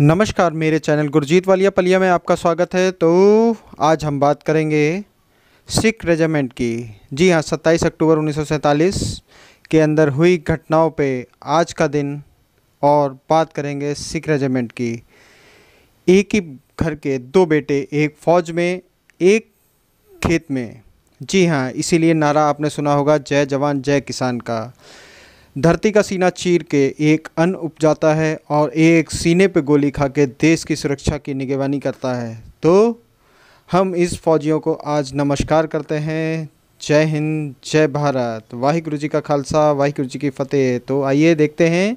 नमस्कार, मेरे चैनल गुरजीत वालिया पलिया में आपका स्वागत है। तो आज हम बात करेंगे सिख रेजिमेंट की। जी हाँ, 27 अक्टूबर 1947 के अंदर हुई घटनाओं पे आज का दिन और बात करेंगे सिख रेजिमेंट की। एक ही घर के दो बेटे, एक फ़ौज में एक खेत में। जी हाँ, इसीलिए नारा आपने सुना होगा, जय जवान जय किसान का। धरती का सीना चीर के एक अन्न उपजाता है और एक सीने पे गोली खा के देश की सुरक्षा की निगरानी करता है। तो हम इस फौजियों को आज नमस्कार करते हैं। जय हिंद, जय भारत, वाहिगुरु जी का खालसा, वाहिगुरु जी की फतेह। तो आइए देखते हैं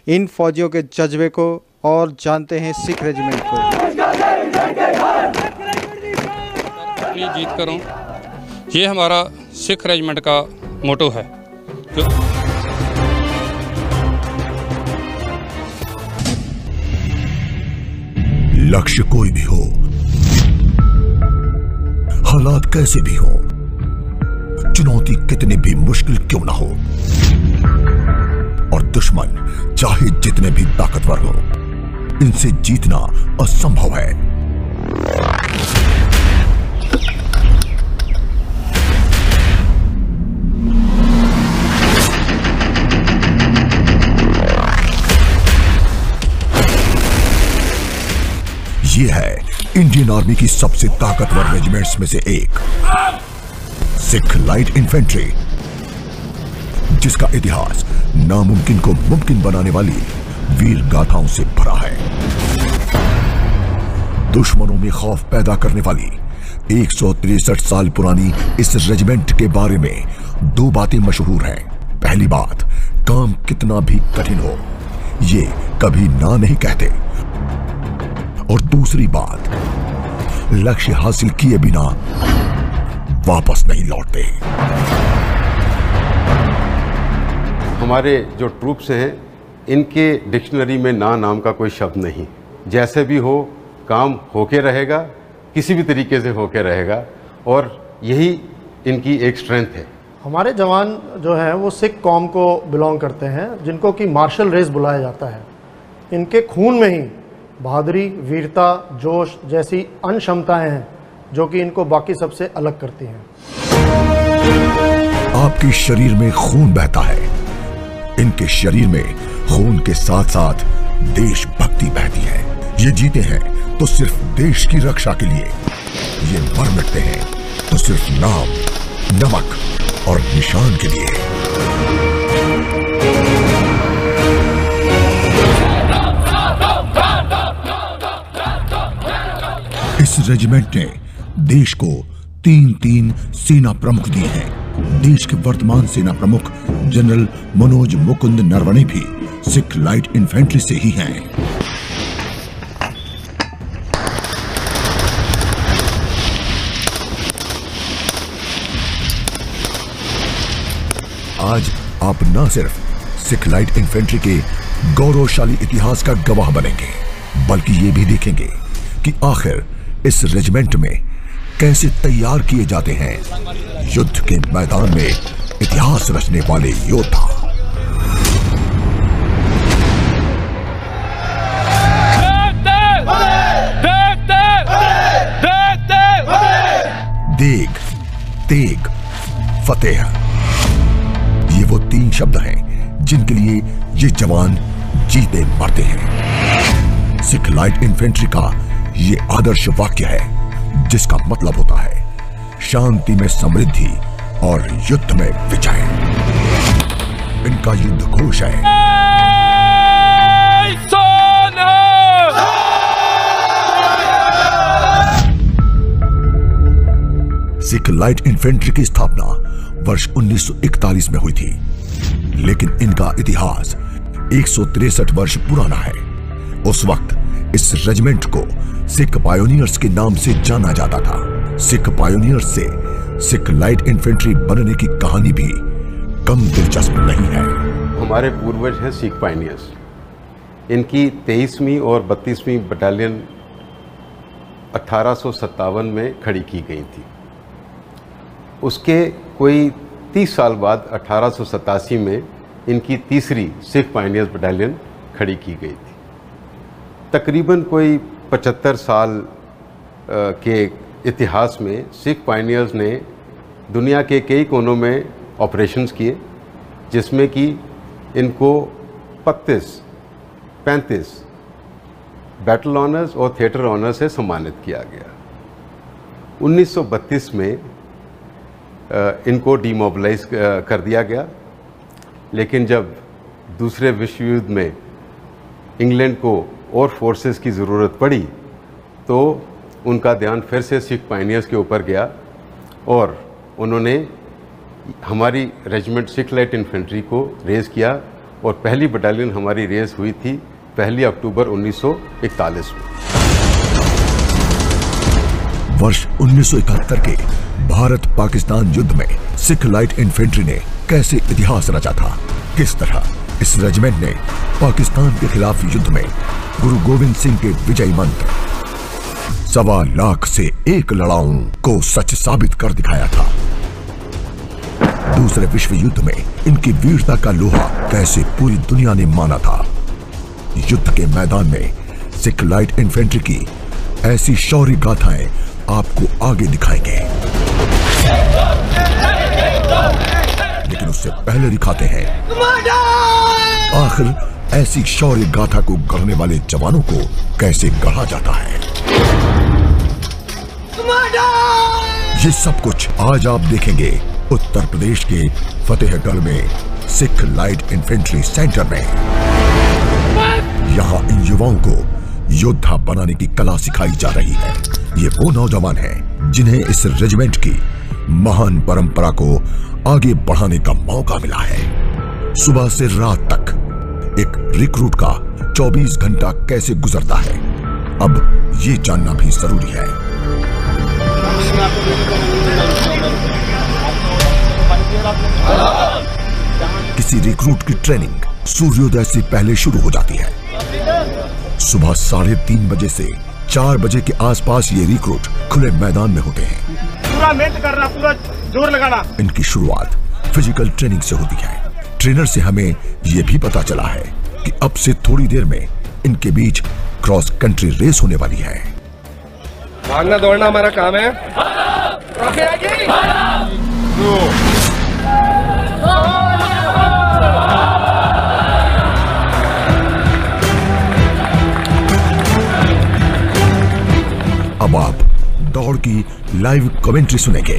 इन फौजियों के जज्बे को और जानते हैं सिख रेजिमेंट को। जीत करो, ये हमारा सिख रेजिमेंट का मोटो है। लक्ष्य कोई भी हो, हालात कैसे भी हो, चुनौती कितनी भी मुश्किल क्यों ना हो, और दुश्मन चाहे जितने भी ताकतवर हो, इनसे जीतना असंभव है। ये है इंडियन आर्मी की सबसे ताकतवर रेजिमेंट्स में से एक, सिख लाइट इन्फेंट्री, जिसका इतिहास नामुमकिन को मुमकिन बनाने वाली वीर गाथाओं से भरा है। दुश्मनों में खौफ पैदा करने वाली 163 साल पुरानी इस रेजिमेंट के बारे में दो बातें मशहूर हैं। पहली बात, काम कितना भी कठिन हो, ये कभी ना नहीं कहते। और दूसरी बात, लक्ष्य हासिल किए बिना वापस नहीं लौटते। हमारे जो ट्रूप्स हैं, इनके डिक्शनरी में ना नाम का कोई शब्द नहीं। जैसे भी हो, काम होके रहेगा, किसी भी तरीके से होके रहेगा, और यही इनकी एक स्ट्रेंथ है। हमारे जवान जो हैं वो सिख कौम को बिलोंग करते हैं, जिनको कि मार्शल रेस बुलाया जाता है। इनके खून में ही बहादुरी, वीरता, जोश जैसी अन्य क्षमताएं हैं जो कि इनको बाकी सबसे अलग करती हैं। आपके शरीर में खून बहता है, इनके शरीर में खून के साथ साथ देशभक्ति बहती है। ये जीते हैं तो सिर्फ देश की रक्षा के लिए, ये मर मिटते हैं तो सिर्फ नाम, नमक और निशान के लिए। इस रेजिमेंट ने देश को 3 सेना प्रमुख दिए हैं। देश के वर्तमान सेना प्रमुख जनरल मनोज मुकुंद नरवणे भी सिख लाइट इन्फेंट्री से ही हैं। आज आप न सिर्फ सिख लाइट इन्फेंट्री के गौरवशाली इतिहास का गवाह बनेंगे, बल्कि ये भी देखेंगे कि आखिर इस रेजिमेंट में कैसे तैयार किए जाते हैं युद्ध के मैदान में इतिहास रचने वाले योद्धा। देग, तेग, फतेह, ये वो 3 शब्द हैं जिनके लिए ये जवान जीते मरते हैं। सिख लाइट इन्फेंट्री का ये आदर्श वाक्य है, जिसका मतलब होता है शांति में समृद्धि और युद्ध में विजय। इनका युद्ध घोष है, सिख लाइट इन्फेंट्री की स्थापना वर्ष 1941 में हुई थी, लेकिन इनका इतिहास 163 वर्ष पुराना है। उस वक्त इस रेजिमेंट को सिख पायोनियर्स के नाम से जाना जाता था। सिख पायोनियर्स से सिख लाइट इन्फेंट्री बनने की कहानी भी कम दिलचस्प नहीं है। हमारे पूर्वज हैं सिख पायोनियर्स। इनकी 23वीं और 32वीं बटालियन 1857 में खड़ी की गई थी। उसके कोई 30 साल बाद 1887 में इनकी 3री सिख पायोनियर्स बटालियन खड़ी की गई थी। तकरीबन कोई 75 साल के इतिहास में सिख पायनियर्स ने दुनिया के कई कोनों में ऑपरेशंस किए, जिसमें कि इनको 35 बैटल ऑनर्स और थिएटर ऑनर्स से सम्मानित किया गया। 1932 में इनको डीमोबिलाइज कर दिया गया, लेकिन जब दूसरे विश्व युद्ध में इंग्लैंड को और फोर्सेस की ज़रूरत पड़ी तो उनका ध्यान फिर से सिख पायनियर्स के ऊपर गया और उन्होंने हमारी रेजिमेंट सिख लाइट इन्फेंट्री को रेज़ किया और पहली बटालियन हमारी रेज़ हुई थी 1 अक्टूबर 1941 में। वर्ष 1971 के भारत पाकिस्तान युद्ध में सिख लाइट इन्फेंट्री ने कैसे इतिहास रचा था, किस तरह इस रेजिमेंट ने पाकिस्तान के खिलाफ युद्ध में गुरु गोविंद सिंह के विजयी मंत्र 1.25 लाख से 1 लड़ाऊं को सच साबित कर दिखाया था। दूसरे विश्व युद्ध में इनकी वीरता का लोहा कैसे पूरी दुनिया ने माना था। युद्ध के मैदान में सिख लाइट इन्फेंट्री की ऐसी शौर्य गाथाएं आपको आगे दिखाएंगे, लेकिन उससे पहले दिखाते हैं आखिर ऐसी शौर्य गाथा को गढ़ने वाले जवानों को कैसे गढ़ा जाता है। ये सब कुछ आज आप देखेंगे उत्तर प्रदेश के फतेहगढ़ में सिख लाइट इन्फेंट्री सेंटर में। यहाँ इन युवाओं को योद्धा बनाने की कला सिखाई जा रही है। ये वो नौजवान हैं जिन्हें इस रेजिमेंट की महान परंपरा को आगे बढ़ाने का मौका मिला है। सुबह से रात तक एक रिक्रूट का 24 घंटा कैसे गुजरता है, अब ये जानना भी जरूरी है। किसी रिक्रूट की ट्रेनिंग सूर्योदय से पहले शुरू हो जाती है। सुबह 3:30 बजे से 4 बजे के आसपास ये रिक्रूट खुले मैदान में होते हैं। पूरा मेहनत करना, पूरा जोर लगाना। इनकी शुरुआत फिजिकल ट्रेनिंग से होती है। ट्रेनर से हमें ये भी पता चला है कि अब से थोड़ी देर में इनके बीच क्रॉस कंट्री रेस होने वाली है। भागना दौड़ना हमारा काम है। अब आप दौड़ की लाइव कमेंट्री सुनेंगे।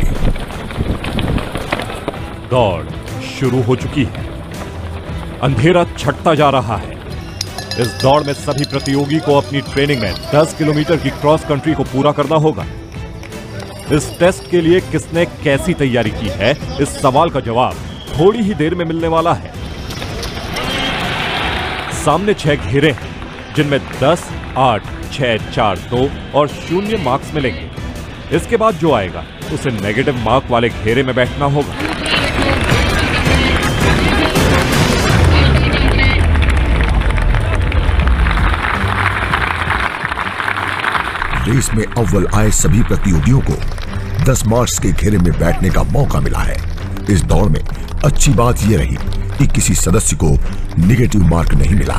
दौड़ शुरू हो चुकी है। अंधेरा छटता जा रहा है। इस दौड़ में सभी प्रतियोगी को अपनी ट्रेनिंग में 10 किलोमीटर की क्रॉस कंट्री को पूरा करना होगा। इस टेस्ट के लिए किसने कैसी तैयारी की है, इस सवाल का जवाब थोड़ी ही देर में मिलने वाला है। सामने 6 घेरे हैं जिनमें 10, 8, 6, 4, 2 और 0 मार्क्स मिलेंगे। इसके बाद जो आएगा उसे नेगेटिव मार्क वाले घेरे में बैठना होगा। रेस में अव्वल आए सभी प्रतियोगियों को 10 मार्क्स के घेरे में बैठने का मौका मिला है। इस दौड़ में अच्छी बात यह रही कि किसी सदस्य को नेगेटिव मार्क नहीं मिला।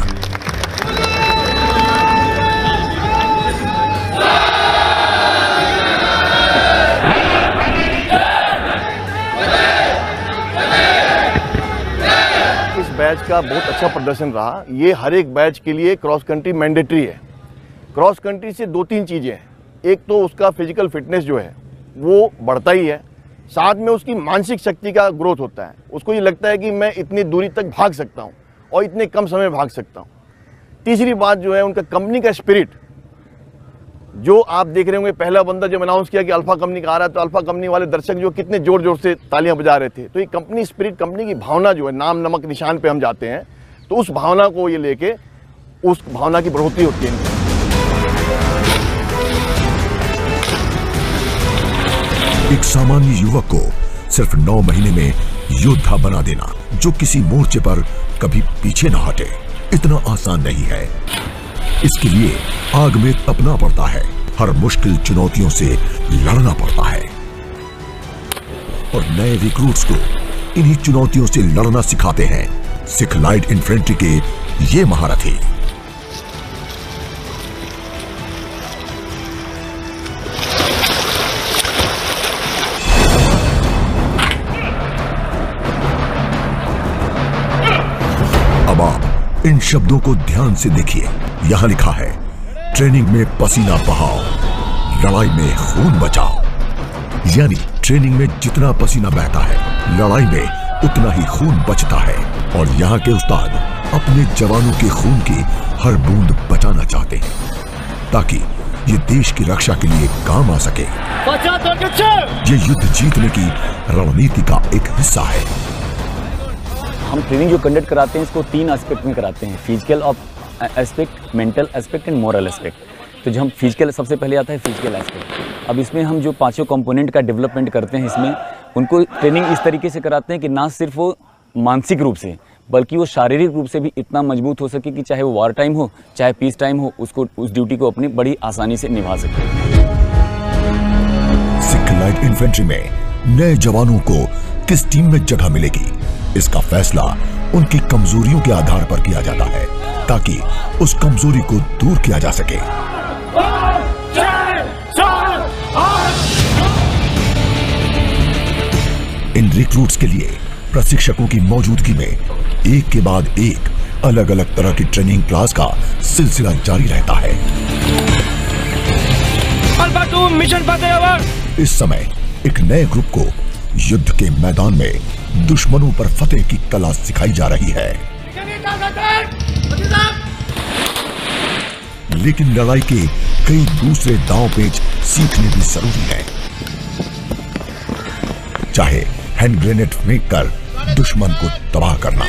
इस बैच का बहुत अच्छा प्रदर्शन रहा। ये हर एक बैच के लिए क्रॉस कंट्री मैंडेटरी है। क्रॉस कंट्री से 2-3 चीज़ें हैं। एक तो उसका फिजिकल फिटनेस जो है वो बढ़ता ही है, साथ में उसकी मानसिक शक्ति का ग्रोथ होता है। उसको ये लगता है कि मैं इतनी दूरी तक भाग सकता हूँ और इतने कम समय में भाग सकता हूँ। तीसरी बात जो है उनका कंपनी का स्पिरिट, जो आप देख रहे होंगे पहला बंदा जब अनाउंस किया कि अल्फा कंपनी का आ रहा है तो अल्फा कंपनी वाले दर्शक जो कितने जोर जोर से तालियां बजा रहे थे। तो ये कंपनी स्पिरिट, कंपनी की भावना जो है, नाम नमक निशान पे हम जाते हैं तो उस भावना को ये लेके उस भावना की बढ़ोतरी होती है। एक सामान्य युवक को सिर्फ 9 महीने में योद्धा बना देना जो किसी मोर्चे पर कभी पीछे न हटे, इतना आसान नहीं है। इसके लिए आग में तपना पड़ता है, हर मुश्किल चुनौतियों से लड़ना पड़ता है और नए रिक्रूट्स को इन्हीं चुनौतियों से लड़ना सिखाते हैं सिख लाइट इन्फेंट्री के ये महारथी। इन शब्दों को ध्यान से देखिए। यहाँ लिखा है, ट्रेनिंग में पसीना बहाओ, लड़ाई में खून बचाओ। यानी ट्रेनिंग में जितना पसीना बहता है, लड़ाई में उतना ही खून बचता है। और यहाँ के उस्ताद अपने जवानों के खून की हर बूंद बचाना चाहते हैं ताकि ये देश की रक्षा के लिए काम आ सके। ये युद्ध जीतने की रणनीति का एक हिस्सा है। हम ट्रेनिंग जो कंडक्ट कराते हैं इसको 3 एस्पेक्ट में कराते हैं, physical aspect, mental aspect and moral aspect. तो जो हम फिजिकल, सबसे पहले आता है फिजिकल एस्पेक्ट। अब इसमें हम जो 5 कंपोनेंट का डेवलपमेंट करते हैं, इसमें उनको ट्रेनिंग इस तरीके से कराते हैं कि ना सिर्फ वो मानसिक रूप से बल्कि वो शारीरिक रूप से भी इतना मजबूत हो सके कि चाहे वो वार टाइम हो चाहे पीस टाइम हो, उसको उस ड्यूटी को अपनी बड़ी आसानी से निभा सके। सिख लाइट इन्फेंट्री में नए जवानों को किस टीम में जगह मिलेगी, इसका फैसला उनकी कमजोरियों के आधार पर किया जाता है ताकि उस कमजोरी को दूर किया जा सके। इन रिक्रूट्स के लिए प्रशिक्षकों की मौजूदगी में एक के बाद एक अलग अलग तरह की ट्रेनिंग क्लास का सिलसिला जारी रहता है। इस समय एक नए ग्रुप को युद्ध के मैदान में दुश्मनों पर फतेह की कला सिखाई जा रही है, लेकिन लड़ाई के कई दूसरे दांव पेच सीखने भी जरूरी है। चाहे हैंड ग्रेनेड फेंक कर दुश्मन को तबाह करना,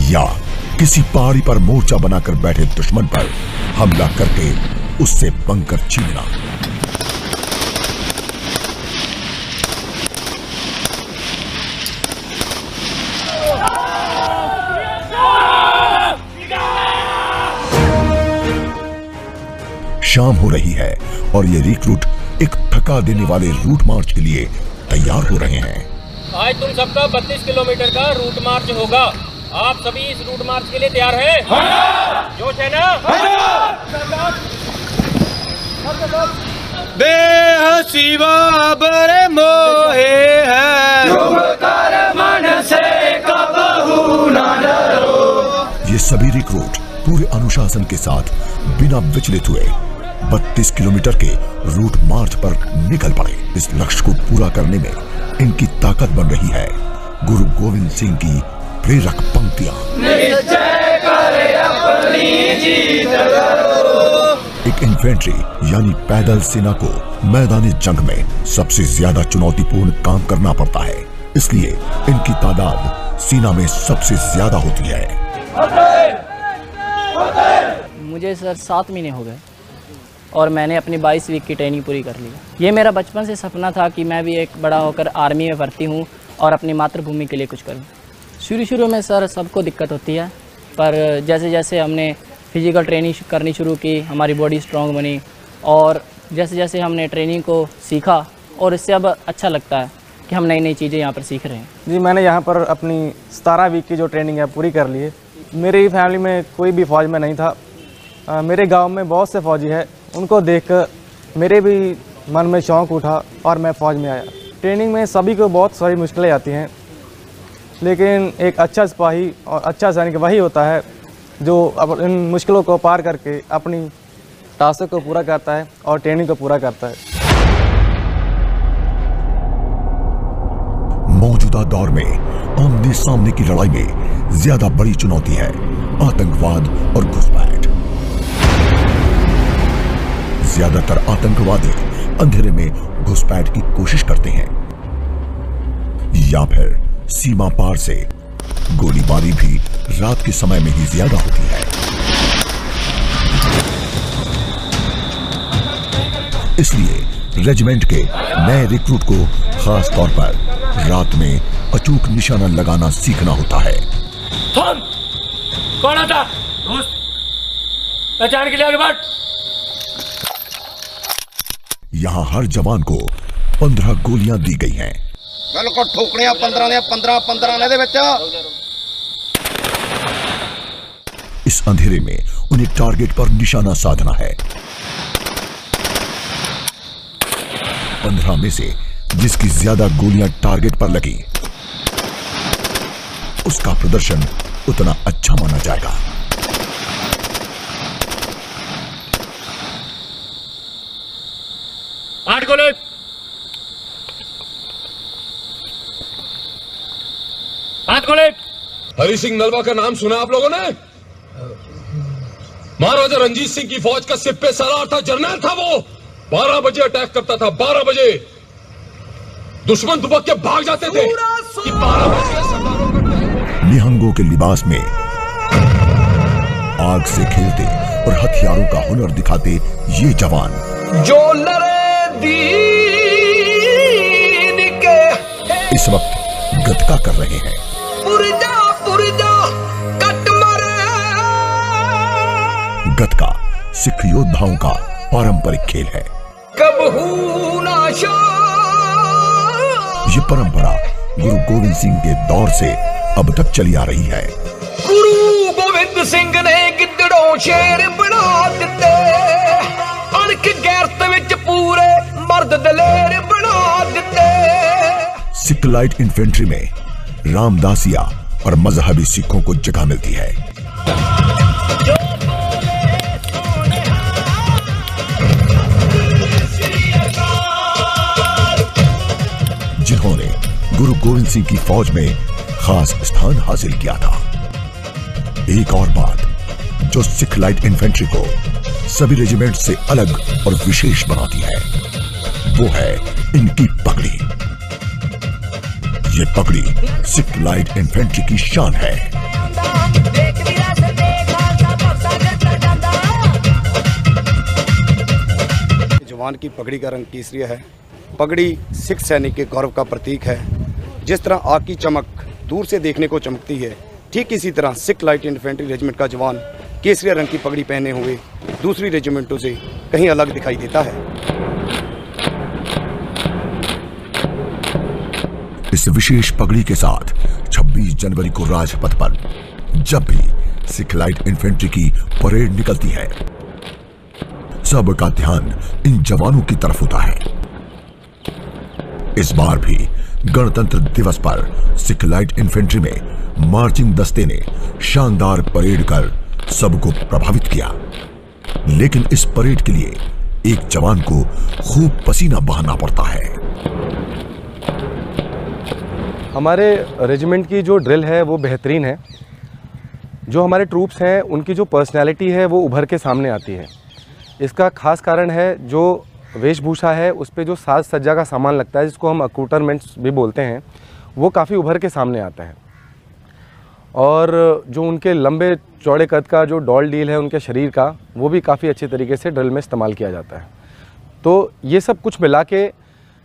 या किसी पहाड़ी पर मोर्चा बनाकर बैठे दुश्मन पर हमला करके उससे बंकर छीनना। शाम हो रही है और ये रिक्रूट एक थका देने वाले रूट मार्च के लिए तैयार हो रहे हैं। आज तुम सबका 32 किलोमीटर का रूट मार्च होगा। आप सभी इस रूट मार्च के लिए तैयार हैं? जोश है ना? बेहसीबा बड़े मोहे है, मन से कबहू ना डरो। ये सभी रिक्रूट पूरे अनुशासन के साथ बिना विचलित हुए 32 किलोमीटर के रूट मार्च पर निकल पड़े। इस लक्ष्य को पूरा करने में इनकी ताकत बन रही है गुरु गोविंद सिंह की प्रेरक पंक्तियां। एक इन्फेंट्री यानी पैदल सेना को मैदानी जंग में सबसे ज्यादा चुनौतीपूर्ण काम करना पड़ता है, इसलिए इनकी तादाद सेना में सबसे ज्यादा होती है। मुझे सर 7 महीने हो गए और मैंने अपनी 22 वीक की ट्रेनिंग पूरी कर ली। ये मेरा बचपन से सपना था कि मैं भी एक बड़ा होकर आर्मी में भर्ती हूँ और अपनी मातृभूमि के लिए कुछ करूँ। शुरू में सर सबको दिक्कत होती है, पर जैसे जैसे हमने फिजिकल ट्रेनिंग करनी शुरू की, हमारी बॉडी स्ट्रॉन्ग बनी और जैसे जैसे हमने ट्रेनिंग को सीखा और इससे अब अच्छा लगता है कि हम नई नई चीज़ें यहाँ पर सीख रहे हैं। जी, मैंने यहाँ पर अपनी 17 वीक की जो ट्रेनिंग है पूरी कर ली है। मेरी फैमिली में कोई भी फ़ौज में नहीं था। मेरे गांव में बहुत से फ़ौजी हैं, उनको देखकर मेरे भी मन में शौक़ उठा और मैं फ़ौज में आया। ट्रेनिंग में सभी को बहुत सारी मुश्किलें आती हैं, लेकिन एक अच्छा सिपाही और अच्छा सैनिक वही होता है जो अब इन मुश्किलों को पार करके अपनी टास्क को पूरा करता है और ट्रेनिंग को पूरा करता है। मौजूदा दौर में आमने सामने की लड़ाई में ज्यादा बड़ी चुनौती है आतंकवाद और घुसपैठ। ज्यादातर आतंकवादी अंधेरे में घुसपैठ की कोशिश करते हैं या फिर सीमा पार से गोलीबारी भी रात के समय में ही ज्यादा होती है। इसलिए रेजिमेंट के नए रिक्रूट को खास तौर पर रात में अचूक निशाना लगाना सीखना होता है। कौन आता? पहचान के लिए आगे बढ़। यहाँ हर जवान को 15 गोलियां दी गई हैं। बिल्कुल ठोकनियां 15 दे विच। इस अंधेरे में उन्हें टारगेट पर निशाना साधना है 15 में से जिसकी ज्यादा गोलियां टारगेट पर लगी उसका प्रदर्शन उतना अच्छा माना जाएगा। आठ गोले। आठ गोले। हरि सिंह नलवा का नाम सुना आप लोगों ने? महाराजा रंजीत सिंह की फौज का सिप्पे सालार था, जर्नल था वो। 12 बजे अटैक करता था, 12 बजे दुश्मन दुबक के भाग जाते थे कि 12 बजे सरदारों का निहंगों के लिबास में आग से खेलते और हथियारों का हुनर दिखाते ये जवान जो लड़े दीन के इस वक्त गतका कर रहे हैं। पुरजा कट मरे। गतका सिख योद्धाओं का पारंपरिक खेल है। कब हूं ना ये परंपरा गुरु गोविंद सिंह के दौर से अब तक चली आ रही है। गुरु गोविंद सिंह ने गिद्दड़ों शेर बना दिते, अणख गैरत विच पूरे मर्द दलेर बना दिते। सिख लाइट इन्फेंट्री में रामदासिया और मजहबी सिखों को जगह मिलती है। जिन्होंने गुरु गोविंद सिंह की फौज में खास स्थान हासिल किया था। एक और बात जो सिख लाइट इन्फेंट्री को सभी रेजिमेंट से अलग और विशेष बनाती है वो है इनकी पगड़ी। ये पगड़ी सिख लाइट इन्फेंट्री की शान है। जवान की पगड़ी का रंग केसरिया है। पगड़ी सिख सैनिक के गौरव का प्रतीक है। जिस तरह आग की चमक दूर से देखने को चमकती है, ठीक इसी तरह सिख लाइट इन्फेंट्री रेजिमेंट का जवान केसरिया रंग की पगड़ी पहने हुए दूसरी रेजिमेंटों से कहीं अलग दिखाई देता है। इस विशेष पगड़ी के साथ 26 जनवरी को राजपथ पर जब भी सिख लाइट इन्फेंट्री की परेड निकलती है, सबका ध्यान इन जवानों की तरफ होता है। इस बार भी गणतंत्र दिवस पर सिख लाइट इन्फेंट्री में मार्चिंग दस्ते ने शानदार परेड कर सबको प्रभावित किया। लेकिन इस परेड के लिए एक जवान को खूब पसीना बहाना पड़ता है। हमारे रेजिमेंट की जो ड्रिल है वो बेहतरीन है। जो हमारे ट्रूप्स हैं उनकी जो पर्सनैलिटी है वो उभर के सामने आती है। इसका खास कारण है जो वेशभूषा है, उस पे जो साज सज्जा का सामान लगता है जिसको हम अकूटरमेंट्स भी बोलते हैं, वो काफ़ी उभर के सामने आता है। और जो उनके लंबे चौड़े कद का जो डॉल डील है उनके शरीर का, वो भी काफ़ी अच्छे तरीके से ड्रिल में इस्तेमाल किया जाता है। तो ये सब कुछ मिला के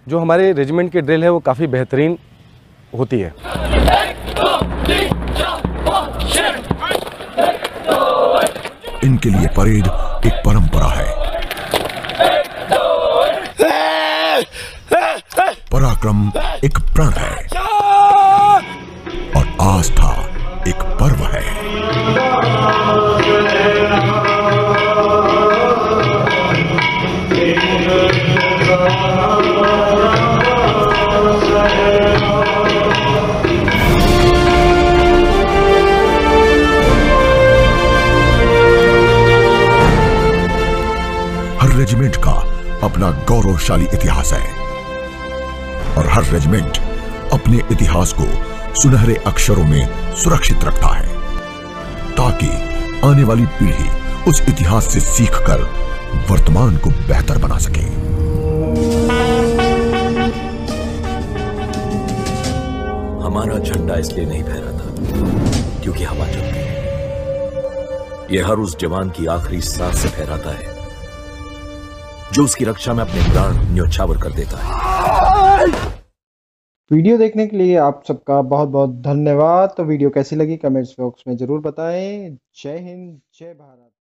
जो हमारे रेजिमेंट की ड्रिल है वो काफ़ी बेहतरीन होती है। इनके लिए परेड एक परंपरा है। पराक्रम एक प्रण है और आस्था एक पर्व है। हर रेजिमेंट का अपना गौरवशाली इतिहास है और हर रेजिमेंट अपने इतिहास को सुनहरे अक्षरों में सुरक्षित रखता है ताकि आने वाली पीढ़ी उस इतिहास से सीखकर वर्तमान को बेहतर बना सके। हमारा झंडा इसलिए नहीं फहराता क्योंकि हवा चलती है। यह हर उस जवान की आखिरी सांस से फहराता है जो उसकी रक्षा में अपने प्राण न्योछावर कर देता है। वीडियो देखने के लिए आप सबका बहुत बहुत धन्यवाद। तो वीडियो कैसी लगी कमेंट्स बॉक्स में जरूर बताएं। जय हिंद, जय भारत।